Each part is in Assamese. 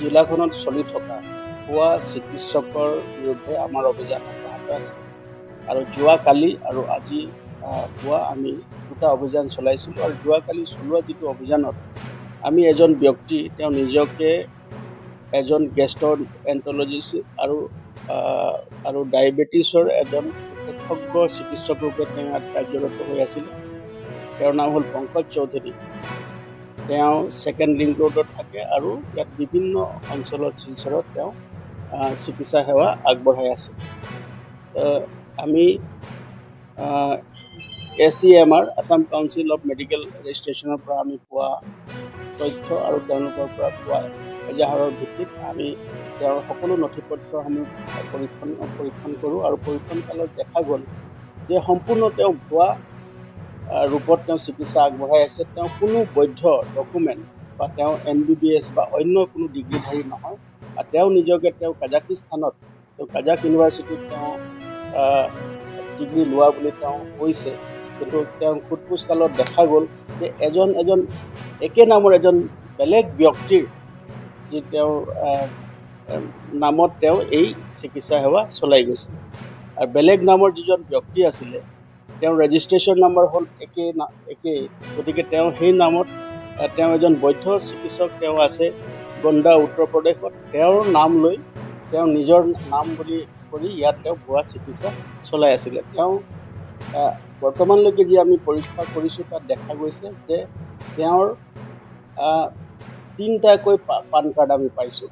জিলাখনত চলি থকা ভুৱা চিকিৎসকৰ বিৰুদ্ধে আমাৰ অভিযান অব্যাহত আছে আৰু যোৱাকালি আৰু আজি পুৱা আমি দুটা অভিযান চলাইছিলোঁ আৰু যোৱাকালি চলোৱা যিটো অভিযানত আমি এজন ব্যক্তি তেওঁ নিজকে এজন গেষ্ট্ৰ'এণ্ট্ৰলজিষ্ট আৰু ডায়েবেটিছৰ এজন বিশেষজ্ঞ চিকিৎসক ৰূপে তেওঁ ইয়াত কাৰ্যৰত হৈ আছিলে। তেওঁৰ নাম হ'ল পংকজ চৌধুৰী। তেওঁ ছেকেণ্ড ৰিং ৰোডত থাকে আৰু ইয়াত বিভিন্ন অঞ্চলত শিলচৰত তেওঁ চিকিৎসা সেৱা আগবঢ়াই আছে। আমি ACMR Assam council of medical ৰেজিষ্ট্ৰেশ্যনৰ পৰা আমি পোৱা তথ্য আৰু তেওঁলোকৰ পৰা পোৱা এজাহাৰৰ ভিত্তিত আমি তেওঁৰ সকলো নথি পত্ৰসমূহ পৰীক্ষণ কৰোঁ আৰু পৰীক্ষণ কালত দেখা গ'ল যে সম্পূৰ্ণ তেওঁ ভুৱা ৰূপত তেওঁ চিকিৎসা আগবঢ়াই আছে। তেওঁ কোনো বৈধ ডকুমেণ্ট বা তেওঁ MBBS বা অন্য কোনো ডিগ্ৰীধাৰী নহয়। আৰু তেওঁ নিজকে কাজাকিস্তানত কাজাক ইউনিভাৰ্চিটিত তেওঁ ডিগ্ৰী লোৱা বুলি তেওঁ কৈছে, কিন্তু তেওঁ সোধ-পোছ কালত দেখা গ'ল যে এজন একে নামৰ এজন বেলেগ ব্যক্তিৰ যি তেওঁৰ নামত তেওঁ এই চিকিৎসা সেৱা চলাই গৈছিল। আৰু বেলেগ নামৰ যিজন ব্যক্তি আছিলে তেওঁৰ ৰেজিষ্ট্ৰেশ্যন নম্বৰ হ'ল একেই, গতিকে তেওঁ সেই নামত তেওঁ এজন বৈধ চিকিৎসক তেওঁ আছে গোণ্ডা উত্তৰ প্ৰদেশত। তেওঁৰ নাম লৈ তেওঁ নিজৰ নাম বুলি কৰি ইয়াত তেওঁ ভুৱা চিকিৎসা চলাই আছিলে। তেওঁ বৰ্তমানলৈকে যি আমি পৰীক্ষা কৰিছোঁ তাত দেখা গৈছে যে তেওঁৰ 3টাকৈ পান কাৰ্ড আমি পাইছোঁ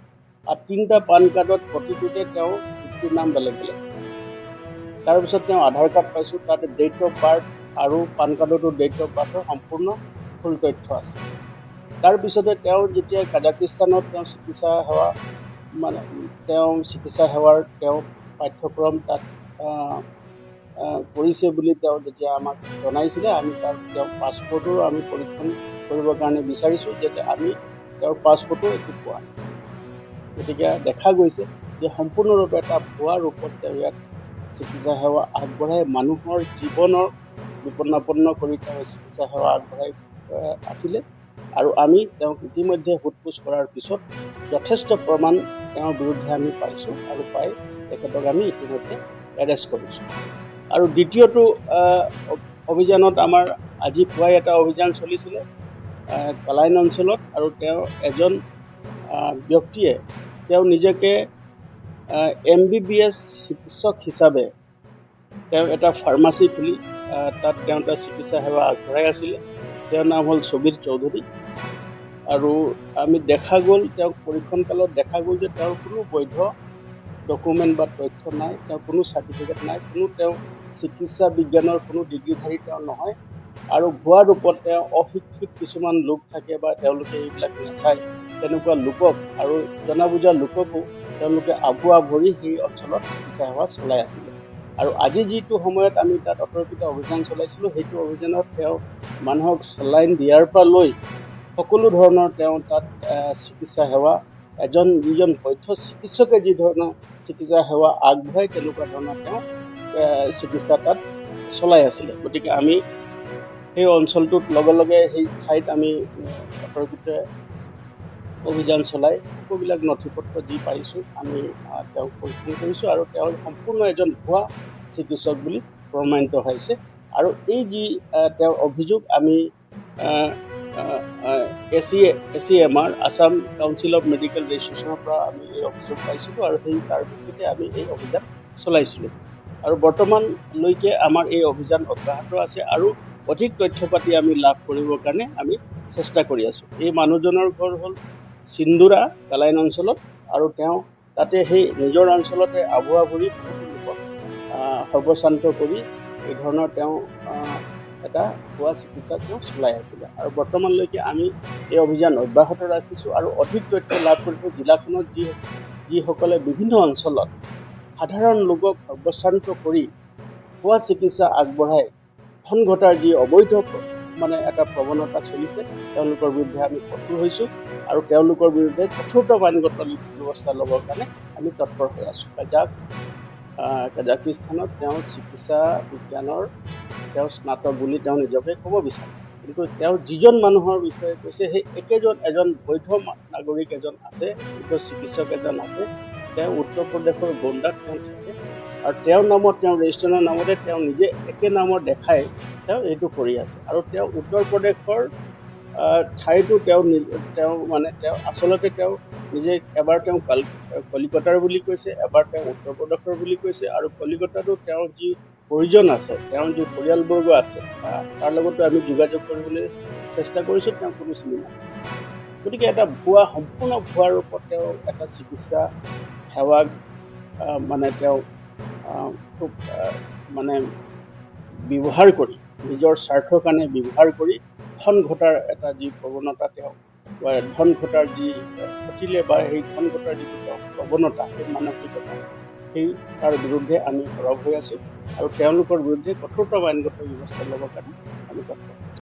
আৰু 3টা পান কাৰ্ডত প্ৰতিটোতে তেওঁ পিতৃৰ নাম বেলেগ বেলেগ। তাৰপিছত তেওঁ আধাৰ কাৰ্ড পাইছোঁ, তাত ডেট অফ বাৰ্থ আৰু পান কাৰ্ডতো ডেট অফ বাৰ্থৰ সম্পূৰ্ণ ফুল তথ্য আছে। তাৰপিছতে তেওঁ যেতিয়া কাজাকিস্তানত তেওঁ চিকিৎসা সেৱাৰ তেওঁ পাঠ্যক্ৰম তাত কৰিছে বুলি তেওঁ যেতিয়া আমাক জনাইছিলে, আমি তেওঁৰ পাছপৰ্টো আমি পৰীক্ষণ কৰিবৰ কাৰণে বিচাৰিছোঁ, যাতে আমি তেওঁৰ পাছপৰ্টো একো পোৱা নাই। গতিকে দেখা গৈছে যে সম্পূৰ্ণৰূপে এটা ভুৱা ৰূপত তেওঁ ইয়াত চিকিৎসা সেৱা আগবঢ়াই মানুহৰ জীৱনৰ বিপন্নাপন্ন কৰি তেওঁ চিকিৎসা সেৱা আগবঢ়াই আছিলে। আৰু আমি তেওঁক ইতিমধ্যে সোধ-পোছ কৰাৰ পিছত যথেষ্ট প্ৰমাণ তেওঁৰ বিৰুদ্ধে আমি পাইছোঁ আৰু পাই তেখেতক আমি ইতিমধ্যে এৰেষ্ট কৰিছোঁ। আৰু দ্বিতীয়টো অভিযানত আমাৰ আজি পুৱাই এটা অভিযান চলিছিলে কালাইন অঞ্চলত, আৰু তেওঁ এজন ব্যক্তিয়ে তেওঁ নিজকে MBBS চিকিৎসক হিচাপে তেওঁ এটা ফাৰ্মাচী খুলি তাত তেওঁ এটা চিকিৎসা সেৱা আগবঢ়াই আছিলে। তেওঁৰ নাম হ'ল ছবিৰ চৌধুৰী। আৰু আমি দেখা গ'ল তেওঁক পৰীক্ষণ কালত দেখা গ'ল যে তেওঁৰ কোনো বৈধ ডকুমেণ্ট বা তথ্য নাই, তেওঁ কোনো চাৰ্টিফিকেট নাই, তেওঁ চিকিৎসা বিজ্ঞানৰ কোনো ডিগ্ৰীধাৰী তেওঁ নহয়। আৰু ভুৱা ৰূপত তেওঁ অশিক্ষিত কিছুমান লোক থাকে বা তেওঁলোকে এইবিলাক নাচায়, তেনেকুৱা লোকক আৰু জনা বুজা লোককো তেওঁলোকে আভুৱা ভৰি সেই অঞ্চলত চিকিৎসা সেৱা চলাই আছিলে। আৰু আজি যিটো সময়ত আমি তাত অতৰ্কিত অভিযান চলাইছিলোঁ, সেইটো অভিযানত তেওঁ মানুহক চেলাইন দিয়াৰ পৰা লৈ সকলো ধৰণৰ তেওঁ তাত চিকিৎসা সেৱা যিজন বৈধ চিকিৎসকে যি ধৰণৰ চিকিৎসা সেৱা আগবঢ়ায় তেনেকুৱা ধৰণৰ তেওঁ চিকিৎসা তাত চলাই আছিলে। গতিকে আমি সেই অঞ্চলটোত লগে লগে সেই ঠাইত আমি অতৰ্কিত অভিযান চলাই সকলোবিলাক নথি পত্ৰ যি পাৰিছোঁ আমি তেওঁক পৰীক্ষণ কৰিছোঁ আৰু তেওঁ সম্পূৰ্ণ এজন ভুৱা চিকিৎসক বুলি প্ৰমাণিত হৈছে। আৰু এই যি তেওঁৰ অভিযোগ আমি ACMR Assam council of medical ৰেজিষ্ট্ৰেশ্যনৰ পৰা আমি এই অভিযোগ পাইছিলোঁ আৰু তাৰ ভিত্তিতে আমি এই অভিযান চলাইছিলোঁ। আৰু বৰ্তমানলৈকে আমাৰ এই অভিযান অব্যাহত আছে আৰু অধিক তথ্য পাতি আমি লাভ কৰিবৰ কাৰণে আমি চেষ্টা কৰি আছোঁ। এই মানুহজনৰ ঘৰ হ'ল চিন্দুৰা কালাইন অঞ্চলত, আৰু তেওঁ তাতে সেই নিজৰ অঞ্চলতে আভুৱা ভৰি বহুতো লোকক সৰ্বশান্ত কৰি এই ধৰণৰ তেওঁ এটা ভুৱা চিকিৎসা তেওঁ চলাই আছিলে। আৰু বৰ্তমানলৈকে আমি এই অভিযান অব্যাহত ৰাখিছোঁ আৰু অধিক তথ্য লাভ কৰিছোঁ। জিলাখনত যিসকলে বিভিন্ন অঞ্চলত সাধাৰণ লোকক সৰ্বশান্ত কৰি ভুৱা চিকিৎসা আগবঢ়াই ধন ঘটাৰ যি অবৈধ এটা প্ৰৱণতা চলিছে, তেওঁলোকৰ বিৰুদ্ধে আমি কঠোৰ হৈছোঁ আৰু তেওঁলোকৰ বিৰুদ্ধে কঠোৰতম আইনগত ব্যৱস্থা ল'বৰ কাৰণে আমি তৎপৰ হৈ আছোঁ। কাজাকিস্তানত তেওঁ চিকিৎসা বিজ্ঞানৰ তেওঁ স্নাতক বুলি তেওঁ নিজকে ক'ব বিচাৰে, কিন্তু তেওঁ যিজন মানুহৰ বিষয়ে কৈছে সেই এজন বৈধ নাগৰিক এজন আছে, বৃদ্ধ চিকিৎসক এজন আছে, তেওঁ উত্তৰ প্ৰদেশৰ গোণ্ডাত তেওঁ থাকে আৰু তেওঁৰ নামত, তেওঁৰ ৰেজিষ্ট্ৰেশ্যনৰ নামতে তেওঁ নিজে একে নামৰ দেখাই তেওঁ এইটো কৰি আছে। আৰু তেওঁ উত্তৰ প্ৰদেশৰ ঠাইতো তেওঁ আচলতে তেওঁ নিজে এবাৰ তেওঁ কলিকতাৰ বুলি কৈছে, এবাৰ তেওঁ উত্তৰ প্ৰদেশৰ বুলি কৈছে, আৰু কলিকতাতো তেওঁৰ যি পৰিজন আছে, তেওঁৰ যি পৰিয়ালবৰ্গ আছে, তাৰ লগতো আমি যোগাযোগ কৰিবলৈ চেষ্টা কৰিছোঁ, তেওঁ কোনো চিনি নাপায়। গতিকে এটা সম্পূৰ্ণ ভুৱা ৰূপত তেওঁ এটা চিকিৎসা সেৱাক তেওঁ খুব ব্যৱহাৰ কৰি, নিজৰ স্বাৰ্থৰ কাৰণে ব্যৱহাৰ কৰি ধন ঘটাৰ এটা যি প্ৰৱণতা, তেওঁ ধন ঘটাৰ যি ঘটিলে বা সেই ধন ঘটাৰ যিটো তেওঁ প্ৰৱণতা, সেই মানসিকতা, তাৰ বিৰুদ্ধে আমি সৰব হৈ আছোঁ আৰু তেওঁলোকৰ বিৰুদ্ধে কঠোৰতম আইনগত ব্যৱস্থা ল'বৰ কাৰণে আমি তৎপৰ।